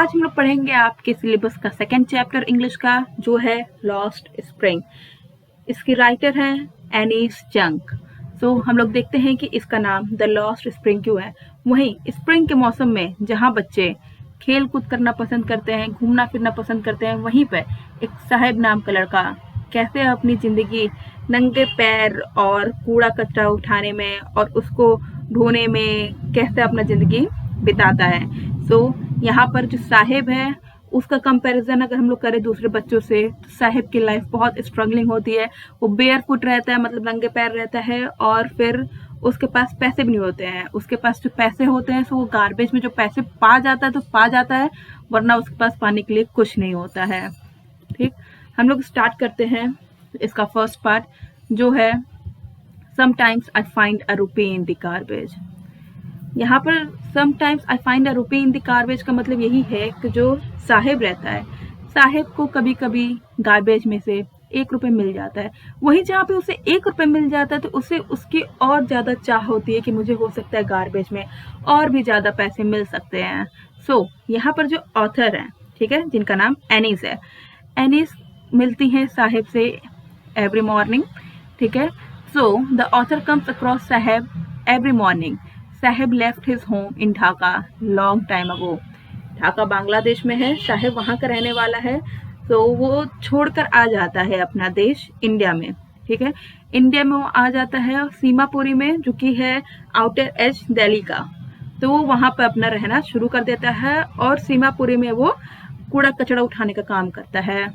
आज हम लोग पढ़ेंगे आपके सिलेबस का सेकेंड चैप्टर इंग्लिश का, जो है लॉस्ट स्प्रिंग। इसकी राइटर हैं एनीस जंक। सो हम लोग देखते हैं कि इसका नाम द लॉस्ट स्प्रिंग क्यों है। वहीं स्प्रिंग के मौसम में जहाँ बच्चे खेल कूद करना पसंद करते हैं, घूमना फिरना पसंद करते हैं, वहीं पर एक साहेब नाम का लड़का कैसे अपनी ज़िंदगी नंगे पैर और कूड़ा कचरा उठाने में और उसको ढोने में कैसे अपना ज़िंदगी बिताता है। सो यहाँ पर जो साहेब है उसका कंपैरिजन अगर हम लोग करें दूसरे बच्चों से, तो साहेब की लाइफ बहुत स्ट्रगलिंग होती है। वो बेयर फुट रहता है, मतलब नंगे पैर रहता है, और फिर उसके पास पैसे भी नहीं होते हैं। उसके पास जो पैसे होते हैं, सो वो गार्बेज में जो पैसे पा जाता है तो पा जाता है, वरना उसके पास पाने के लिए कुछ नहीं होता है। ठीक, हम लोग स्टार्ट करते हैं इसका फर्स्ट पार्ट, जो है sometimes I find a rupee in the garbage. यहाँ पर sometimes I find a rupee in the garbage का मतलब यही है कि जो साहेब रहता है, साहेब को कभी कभी गार्बेज में से 1 रुपये मिल जाता है। वहीं जहाँ पे उसे 1 रुपये मिल जाता है तो उसे उसकी और ज़्यादा चाह होती है कि मुझे हो सकता है गार्बेज में और भी ज़्यादा पैसे मिल सकते हैं। सो यहाँ पर जो ऑथर हैं, ठीक है, जिनका नाम एनीस है, एनीस मिलती हैं साहेब से एवरी मॉर्निंग। ठीक है, so the author comes across Saheb every morning. Saheb left his home in Dhaka long time ago. Dhaka Bangladesh में है, साहेब वहाँ का रहने वाला है, तो वो छोड़कर आ जाता है अपना देश इंडिया में। ठीक है, इंडिया में वो आ जाता है सीमापुरी में, जो कि है आउटर एज दिल्ली का। तो वो वहाँ पर अपना रहना शुरू कर देता है और सीमापुरी में वो कूड़ा कचरा उठाने का काम करता है।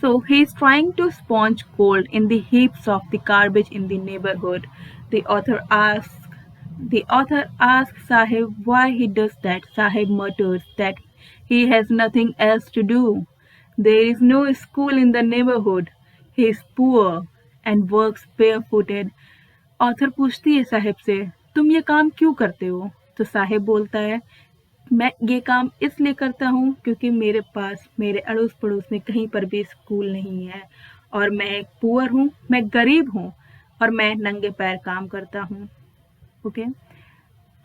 So he is trying to sponge gold in the heaps of the garbage in the neighborhood. The author asks Sahib why he does that. Sahib mutters that he has nothing else to do. There is no school in the neighborhood. He is poor and works barefooted. Author पूछती है साहिब से, तुम ये काम क्यों करते हो? तो साहिब बोलता है, मैं ये काम इसलिए करता हूँ क्योंकि मेरे पास मेरे अड़ोस पड़ोस में कहीं पर भी स्कूल नहीं है, और मैं एक पुअर हूँ, मैं गरीब हूँ, और मैं नंगे पैर काम करता हूँ। ओके,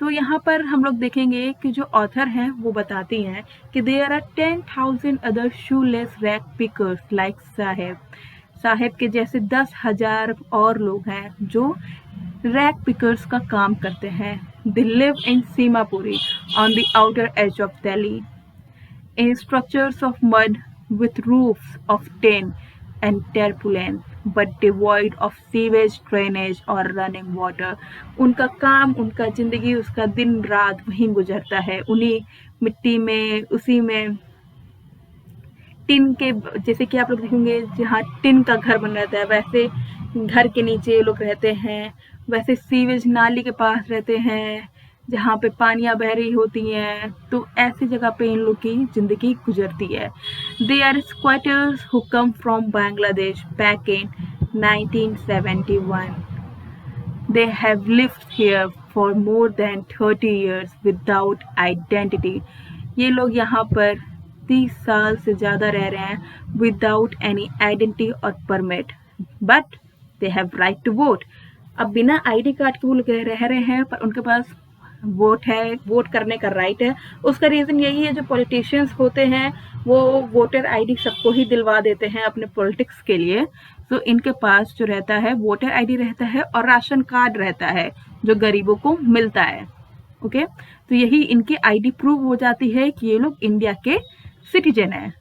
तो यहाँ पर हम लोग देखेंगे कि जो ऑथर हैं वो बताती हैं कि there are 10,000 other shoeless rag pickers like Saheb. Saheb के जैसे 10,000 और लोग हैं जो रैक पिकर्स का काम करते हैं। They live in Simapuri on the outer edge of Delhi in structures of mud with roofs of tin and tarpaulin, but devoid of sewage, drainage or running water. उनका काम, उनका जिंदगी, उसका दिन रात वहीं गुजरता है, उन्हीं मिट्टी में, उसी में टिन के, जैसे कि आप लोग देखेंगे जहाँ टिन का घर बन रहता है, वैसे घर के नीचे ये लोग रहते हैं, वैसे सीवेज नाली के पास रहते हैं जहाँ पे पानियाँ बह रही होती हैं, तो ऐसी जगह पे इन लोग की ज़िंदगी गुजरती है। They are squatters who come from Bangladesh back in 1971. They have lived here for more than 30 years without identity. ये लोग यहाँ पर 30 साल से ज़्यादा रह रहे हैं विदाउट एनी आइडेंटिटी और permit, but they have right to vote. अब बिना आईडी कार्ड के वो लोग रह रहे हैं, पर उनके पास वोट है, वोट करने का राइट है। उसका रीज़न यही है, जो पॉलिटिशियंस होते हैं वो वोटर आईडी सबको ही दिलवा देते हैं अपने पॉलिटिक्स के लिए। तो इनके पास जो रहता है वोटर आईडी रहता है और राशन कार्ड रहता है जो गरीबों को मिलता है। ओके, तो यही इनकी आईडी प्रूव हो जाती है कि ये लोग इंडिया के सिटीजन है।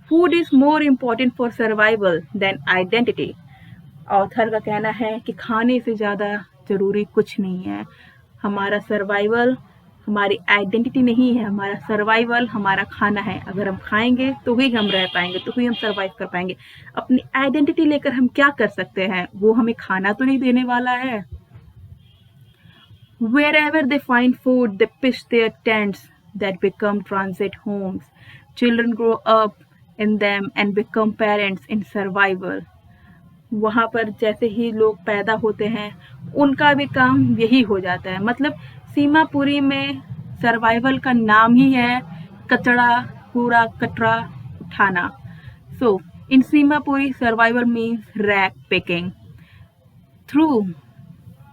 Food is more important for survival than identity. Author का कहना है कि खाने से ज़्यादा ज़रूरी कुछ नहीं है। हमारा सर्वाइवल हमारी आइडेंटिटी नहीं है, हमारा सर्वाइवल हमारा खाना है। अगर हम खाएंगे तो ही हम रह पाएंगे, तो ही हम सर्वाइव कर पाएंगे। अपनी आइडेंटिटी लेकर हम क्या कर सकते हैं? वो हमें खाना तो नहीं देने वाला है। Wherever they find food, they pitch their tents that become transit homes. Children grow up in them and become parents in survival. वहाँ पर जैसे ही लोग पैदा होते हैं उनका भी काम यही हो जाता है। मतलब सीमापुरी में सर्वाइवल का नाम ही है कचरा, कूड़ा कचरा उठाना। So in Seemapuri survival means rag picking. Through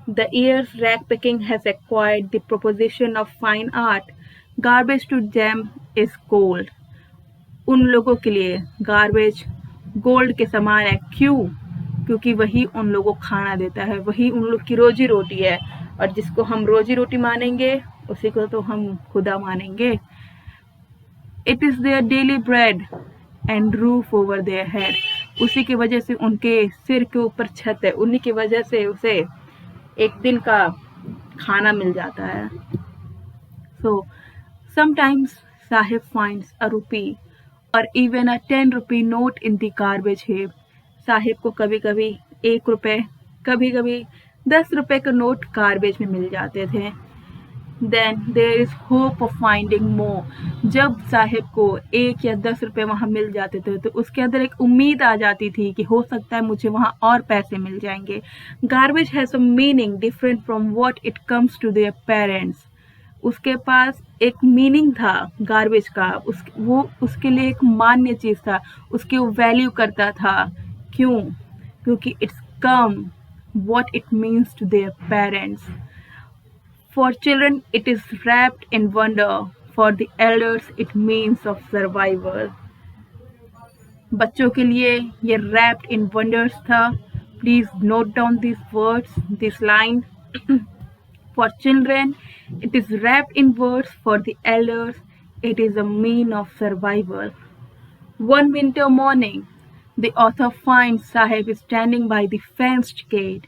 the years, rag picking has acquired the proposition of fine art. Garbage to them is gold. उन लोगों के लिए गार्बेज गोल्ड के समान है। क्यों? क्योंकि वही उन लोगों को खाना देता है, वही उन लोग की रोजी रोटी है, और जिसको हम रोजी रोटी मानेंगे उसी को तो हम खुदा मानेंगे। It is their daily bread and roof over their head. उसी की वजह से उनके सिर के ऊपर छत है, उन्हीं की वजह से उसे एक दिन का खाना मिल जाता है। So sometimes Sahib finds a rupee or even a 10 rupee note in the garbage heap. Sahib को कभी कभी 1 रुपए, कभी कभी 10 रुपए का नोट गार्बेज में मिल जाते थे। Then there is hope of finding more. जब साहिब को 1 या 10 रुपए वहां मिल जाते थे तो उसके अंदर एक उम्मीद आ जाती थी कि हो सकता है मुझे वहां और पैसे मिल जाएंगे। Garbage has a meaning different from what it comes to their parents. उसके पास एक मीनिंग था गार्बेज का, वो उसके लिए एक मान्य चीज था, उसकी वो वैल्यू करता था। क्यों? क्योंकि it's come what it means to their parents. For children it is wrapped in wonder, for the elders it means of survival. बच्चों के लिए ये wrapped in wonders था। Please note down these words, this line. For children it is wrapped in words, for the elders it is a mean of survival. One winter morning, the author finds Sahib standing by the fenced gate.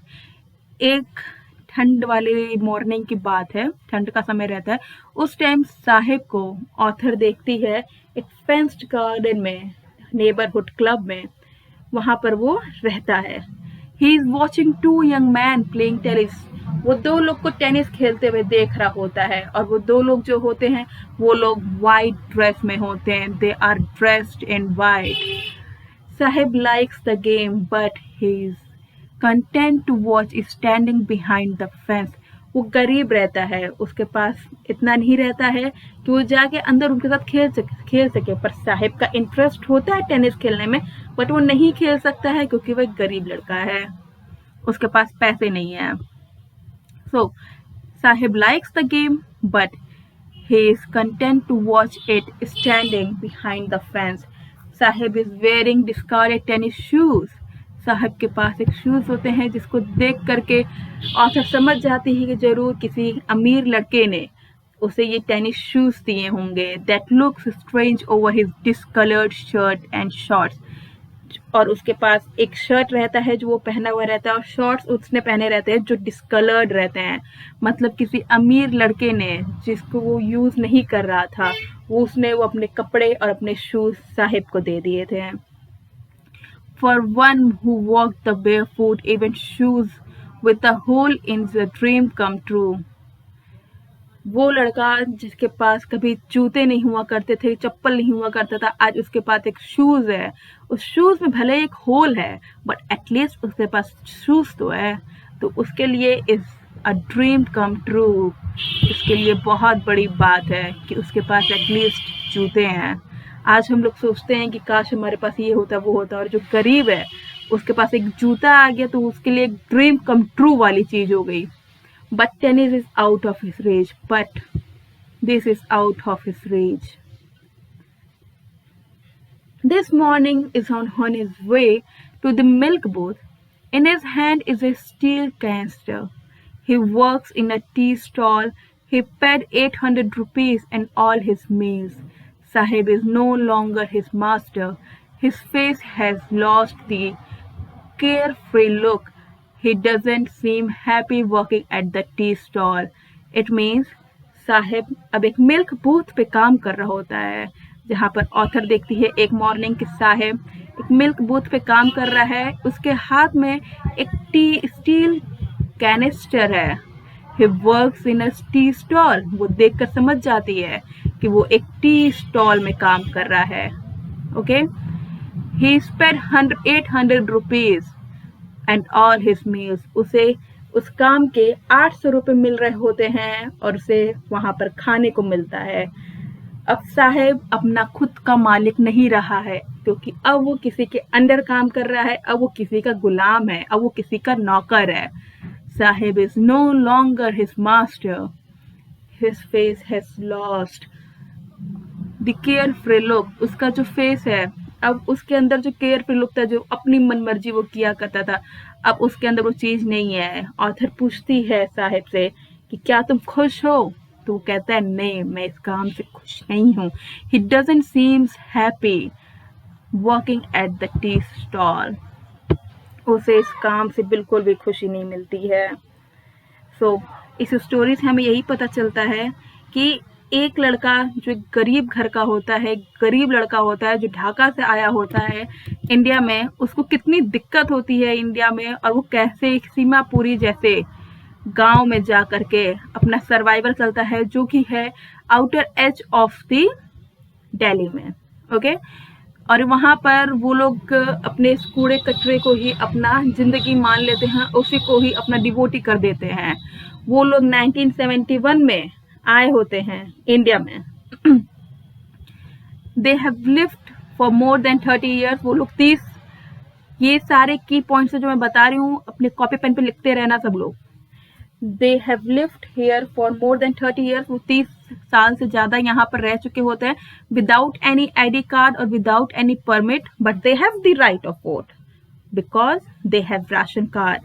एक ठंड वाली morning की बात है, ठंड का समय रहता है। उस टाइम साहिब को ऑथर देखती है एक फेंस्ड गार्डन में, नेबरहुड क्लब में, वहां पर वो रहता है। He is watching 2 young man playing tennis. वो 2 लोग को टेनिस खेलते हुए देख रहा होता है, और वो 2 लोग जो होते हैं वो लोग वाइट ड्रेस में होते हैं। They are dressed in white. Sahib likes the game but he is content to watch standing behind the fence. वो गरीब रहता है, उसके पास इतना नहीं रहता है कि वो जाके अंदर उनके साथ खेल सके। पर साहिब का इंटरेस्ट होता है टेनिस खेलने में, बट वो नहीं खेल सकता है क्योंकि वो एक गरीब लड़का है, उसके पास पैसे नहीं है। So Sahib likes the game but he is content to watch it standing behind the fence. Sahib is wearing discarded tennis shoes. Sahib के पास एक शूज होते हैं जिसको देख करके ऑथर समझ जाती है कि जरूर किसी अमीर लड़के ने उसे ये टेनिस शूज दिए होंगे। That looks strange over his discolored shirt and shorts. और उसके पास एक शर्ट रहता है जो वो पहना हुआ रहता है, और शॉर्ट्स उसने पहने रहते हैं जो डिस्कलर्ड रहते हैं। मतलब किसी अमीर लड़के ने जिसको वो यूज नहीं कर रहा था, वो अपने कपड़े और अपने शूज साहिब को दे दिए थे। For one who walked the barefoot, even shoes with a hole in the dream come true. वो लड़का जिसके पास कभी जूते नहीं हुआ करते थे, चप्पल नहीं हुआ करता था, आज उसके पास एक शूज है। उस शूज में भले एक होल है बट एटलीस्ट उसके पास शूज तो है। तो उसके लिए is a dream come true. उसके लिए बहुत बड़ी बात है कि उसके पास एटलीस्ट जूते हैं। आज हम लोग सोचते हैं कि काश हमारे पास ये होता वो होता, और जो गरीब है उसके पास एक जूता आ गया तो उसके लिए एक ड्रीम कम ट्रू वाली चीज हो गई। But tennis is out of his reach. But this is out of his reach. This morning is on his way to the milk booth. In his hand is a steel canister. He works in a tea stall. He paid 800 rupees and all his meals. Sahib is no longer his master. His face has lost the carefree look. He doesn't seem happy working at the tea stall. It means Sahib अब एक milk booth पे काम कर रहा होता है, जहाँ पर ऑथर देखती है एक मॉर्निंग कि साहिब एक मिल्क बूथ पे काम कर रहा है। उसके हाथ में एक स्टील कैनिस्टर है। He works in a tea stall. वो देखकर समझ जाती है कि वो एक टी स्टॉल में काम कर रहा है। Okay, He spent 800 rupees and all his meals. उसे उस काम के 800 रुपए मिल रहे होते हैं और उसे वहां पर खाने को मिलता है। अब साहिब अपना खुद का मालिक नहीं रहा है, क्योंकि अब वो किसी के अंडर काम कर रहा है, अब वो किसी का गुलाम है, अब वो किसी का नौकर है। Sahib is no longer his master. His face has lost the carefree look, उसका जो फेस है, अब उसके अंदर जो केयर फ्री लुक था, जो अपनी मनमर्जी वो किया करता था, अब उसके अंदर वो चीज नहीं है। ऑथर पूछती है साहिब से कि क्या तुम खुश हो? तो वो कहता है नहीं, मैं इस काम से खुश नहीं हूँ। He doesn't seems happy working at the tea stall, उसे इस काम से बिल्कुल भी खुशी नहीं मिलती है। सो इस स्टोरी से हमें यही पता चलता है कि एक लड़का जो एक गरीब घर का होता है, गरीब लड़का होता है, जो ढाका से आया होता है इंडिया में, उसको कितनी दिक्कत होती है इंडिया में, और वो कैसे एक सीमापुरी जैसे गांव में जा करके अपना सर्वाइवल चलता है, जो कि है outer as of the Delhi में। ओके, और वहां पर वो लोग अपने इस कूड़े कचरे को ही अपना जिंदगी मान लेते हैं, उसी को ही अपना डिवोटी कर देते हैं। वो लोग 1971 में आए होते हैं इंडिया में। They have lived for more than 30 years, वो लोग 30, ये सारे की पॉइंट्स जो मैं बता रही हूँ अपने कॉपी पेन पे लिखते रहना सब लोग। They have lived here for more than 30 years, वो 30 साल से ज्यादा यहाँ पर रह चुके होते हैं, विदाउट एनी आईडी कार्ड और without any permit, but they have the right of vote because they have ration card.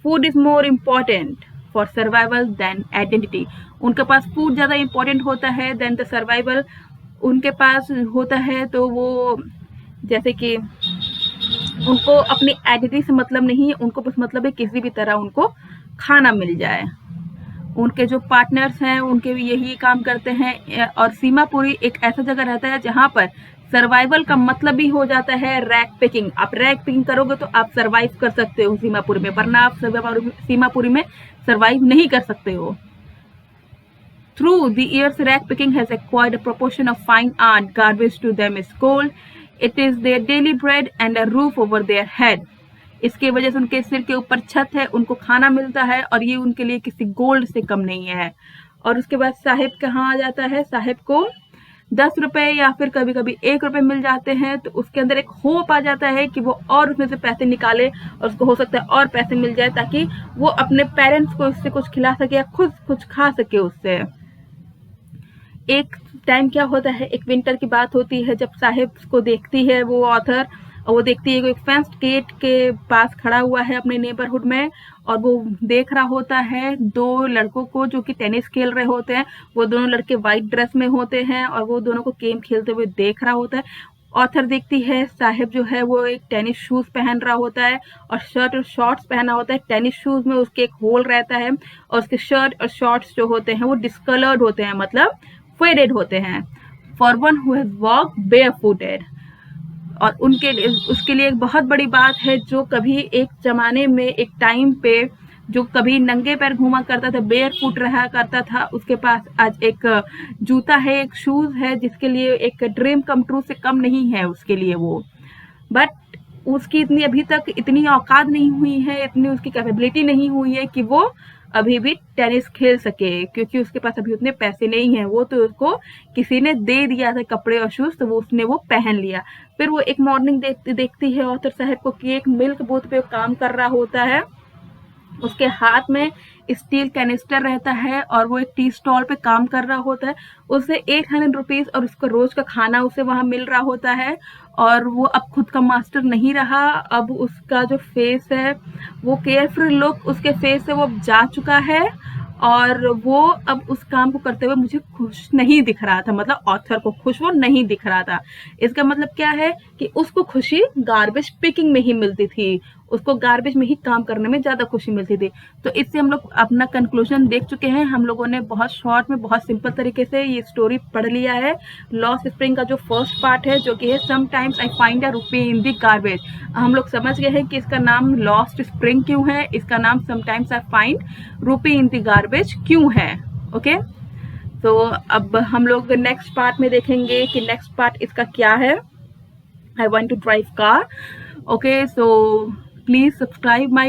Food is more important for survival than identity, उनके पास फूड ज्यादा इंपॉर्टेंट होता है देन द सर्वाइवल। उनके पास होता है तो वो जैसे कि उनको अपनी आइडेंटिटी से मतलब नहीं है, उनको बस मतलब है किसी भी तरह उनको खाना मिल जाए। उनके जो पार्टनर्स हैं उनके भी यही काम करते हैं। और सीमापुरी एक ऐसा जगह रहता है जहां पर सर्वाइवल का मतलब भी हो जाता है रैग पिकिंग। आप रैग पिकिंग करोगे तो आप सर्वाइव कर सकते हो सीमापुरी में, वरना आप सीमापुरी में सर्वाइव नहीं कर सकते हो। Through the years, rag picking has acquired a proportion of fine art. Garbage to them is gold. It is their daily bread and a roof over their head. इसके वजह से उनके सिर के ऊपर छत है, उनको खाना मिलता है, और ये उनके लिए किसी गोल्ड से कम नहीं है। और उसके बाद साहिब कहाँ आ जाता है, साहिब को 10 रुपए या फिर कभी कभी 1 रुपए मिल जाते हैं, तो उसके अंदर एक होप आ जाता है कि वो और उसमें से पैसे निकाले और उसको हो सकता है और पैसे मिल जाए, ताकि वो अपने पेरेंट्स को इससे कुछ खिला सके या खुद कुछ खा सके उससे। एक टाइम क्या होता है, एक विंटर की बात होती है, जब साहिब को देखती है वो ऑथर, और वो देखती है कि एक फेंस्ड गेट के पास खड़ा हुआ है अपने नेबरहुड में, और वो देख रहा होता है 2 लड़कों को जो कि टेनिस खेल रहे होते हैं। वो दोनों लड़के व्हाइट ड्रेस में होते हैं और वो दोनों को गेम खेलते हुए देख रहा होता है। ऑथर देखती है साहिब जो है वो एक टेनिस शूज पहन रहा होता है और शर्ट और शॉर्ट्स पहना होता है। टेनिस शूज में उसके एक होल रहता है, और उसके शर्ट और शॉर्ट्स जो होते हैं वो डिस्कलर्ड होते हैं, मतलब फेडेड होते हैं, for one who has walk बेयरफुटेड। और उनके लिए, उसके लिए एक बहुत बड़ी बात है, जो कभी एक जमाने में एक टाइम पे जो कभी नंगे पैर घूमा करता था, बेयर फुट रहा करता था, उसके पास आज एक जूता है, एक शूज है, जिसके लिए एक ड्रीम कम ट्रू से कम नहीं है उसके लिए वो। बट उसकी इतनी अभी तक इतनी औकात नहीं हुई है, इतनी उसकी कैपेबिलिटी नहीं हुई है कि वो अभी भी टेनिस खेल सके, क्योंकि उसके पास अभी उतने पैसे नहीं हैं। वो तो उसको किसी ने दे दिया था कपड़े और शूज, तो वो उसने वो पहन लिया। फिर वो एक मॉर्निंग देखती है ऑथर साहब को कि एक मिल्क बूथ पे काम कर रहा होता है, उसके हाथ में स्टील कैनिस्टर रहता है और वो एक टी स्टॉल पे काम कर रहा होता है। उसे 800 रुपीज और उसका रोज का खाना उसे वहां मिल रहा होता है, और वो अब खुद का मास्टर नहीं रहा। अब उसका जो फेस है वो केयरफ्री लुक उसके फेस से वो अब जा चुका है, और वो अब उस काम को करते हुए मुझे खुश नहीं दिख रहा था, मतलब ऑथर को खुश वो नहीं दिख रहा था। इसका मतलब क्या है कि उसको खुशी गार्बेज पिकिंग में ही मिलती थी, उसको गार्बेज में ही काम करने में ज्यादा खुशी मिलती थी। तो इससे हम लोग अपना कंक्लूजन देख चुके हैं। हम लोगों ने बहुत शॉर्ट में, बहुत सिंपल तरीके से ये स्टोरी पढ़ लिया है। लॉस्ट स्प्रिंग का जो फर्स्ट पार्ट है, जो कि है sometimes I find a rupee in the garbage, हम लोग समझ गए हैं कि इसका नाम लॉस्ट स्प्रिंग क्यों है, इसका नाम sometimes I find rupee in the garbage क्यों है। ओके, तो अब हम लोग नेक्स्ट पार्ट में देखेंगे कि नेक्स्ट पार्ट इसका क्या है। I want to drive car. Okay, so please subscribe my